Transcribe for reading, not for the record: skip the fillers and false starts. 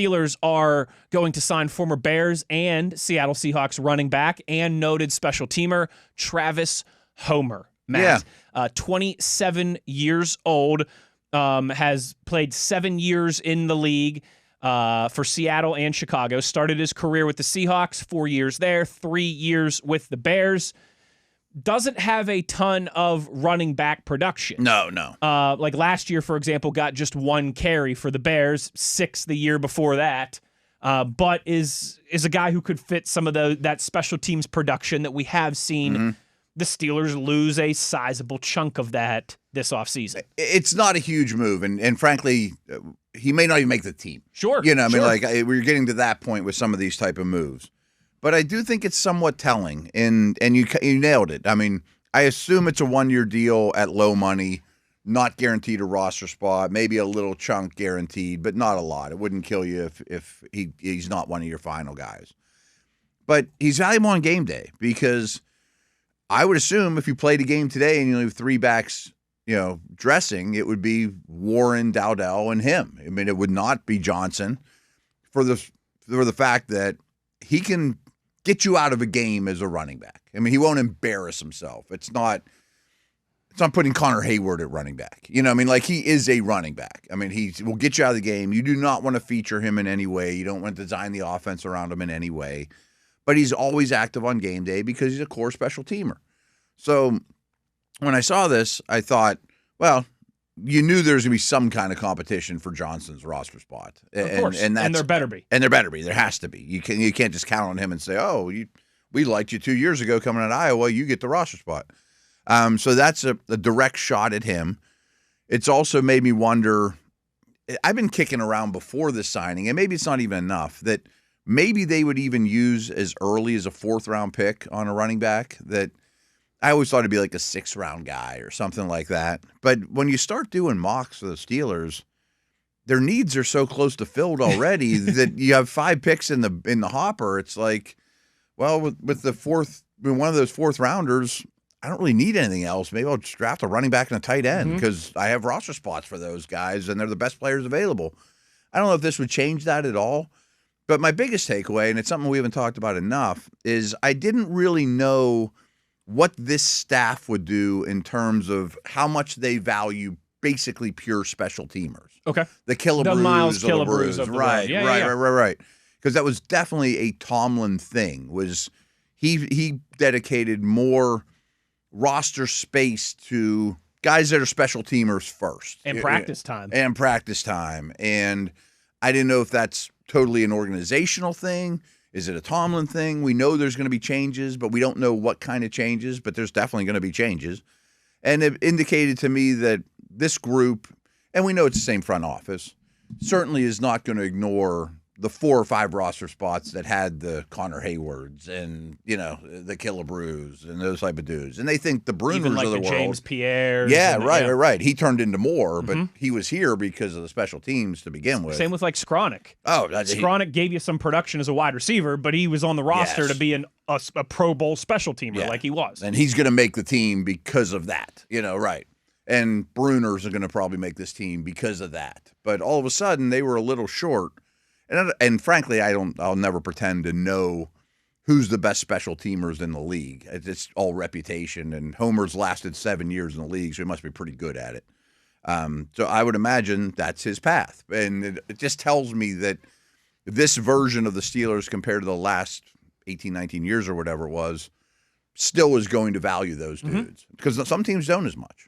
Steelers are going to sign former Bears and Seattle Seahawks running back and noted special teamer Travis Homer. Matt, 27 years old, has played 7 years in the league for Seattle and Chicago. Started his career with the Seahawks, 4 years there, 3 years with the Bears. Doesn't have a ton of running back production. No. Like last year, for example, got just 1 carry for the Bears, 6 the year before that. But is a guy who could fit some of that special teams production that we have seen the Steelers lose a sizable chunk of that this offseason. It's not a huge move, and frankly, he may not even make the team. Sure. We're getting to that point with some of these type of moves. But I do think it's somewhat telling, and you nailed it. I mean, I assume it's a 1-year deal at low money, not guaranteed a roster spot, maybe a little chunk guaranteed, but not a lot. It wouldn't kill you if he's not one of your final guys. But he's valuable on game day because I would assume if you played a game today and you have 3 backs, dressing, it would be Warren, Dowdell, and him. I mean, it would not be Johnson for the fact that he can get you out of a game as a running back. I mean, he won't embarrass himself. It's not putting Connor Hayward at running back. He is a running back. I mean, he will get you out of the game. You do not want to feature him in any way. You don't want to design the offense around him in any way. But he's always active on game day because he's a core special teamer. So when I saw this, I thought, well, you knew there was going to be some kind of competition for Johnson's roster spot. Of course, and there better be. And there better be. There has to be. You can't just count on him and say, oh, we liked you 2 years ago coming out of Iowa, you get the roster spot. So that's a direct shot at him. It's also made me wonder, I've been kicking around before this signing, and maybe it's not even enough, that maybe they would even use as early as a 4th-round pick on a running back that I always thought it'd be like a 6th-round guy or something like that. But when you start doing mocks for the Steelers, their needs are so close to filled already that you have 5 picks in the hopper. It's like, well, with the one of those 4th-rounders, I don't really need anything else. Maybe I'll just draft a running back and a tight end because I have roster spots for those guys, and they're the best players available. I don't know if this would change that at all. But my biggest takeaway, and it's something we haven't talked about enough, is I didn't really know what this staff would do in terms of how much they value basically pure special teamers. Okay. The Killebrews. The Miles Killebrews of the right, world. Right. Because that was definitely a Tomlin thing, was he dedicated more roster space to guys that are special teamers first. And practice time. And I didn't know if that's totally an organizational thing. Is it a Tomlin thing? We know there's going to be changes, but we don't know what kind of changes, but there's definitely going to be changes. And it indicated to me that this group, and we know it's the same front office, certainly is not going to ignore the 4 or 5 roster spots that had the Connor Haywards and, the Killebrews and those type of dudes. And they think the Bruners even like of the the world. James Pierres. Yeah, right. He turned into more, but he was here because of the special teams to begin with. Same with like Skronik. Oh, Skronik gave you some production as a wide receiver, but he was on the roster to be a Pro Bowl special teamer like he was. And he's going to make the team because of that, right. And Bruners are going to probably make this team because of that. But all of a sudden, they were a little short. And frankly, I'll never pretend to know who's the best special teamers in the league. It's all reputation, and Homer's lasted 7 years in the league, so he must be pretty good at it. So I would imagine that's his path. And it just tells me that this version of the Steelers compared to the last 18, 19 years or whatever it was, still is going to value those dudes. Because some teams don't as much.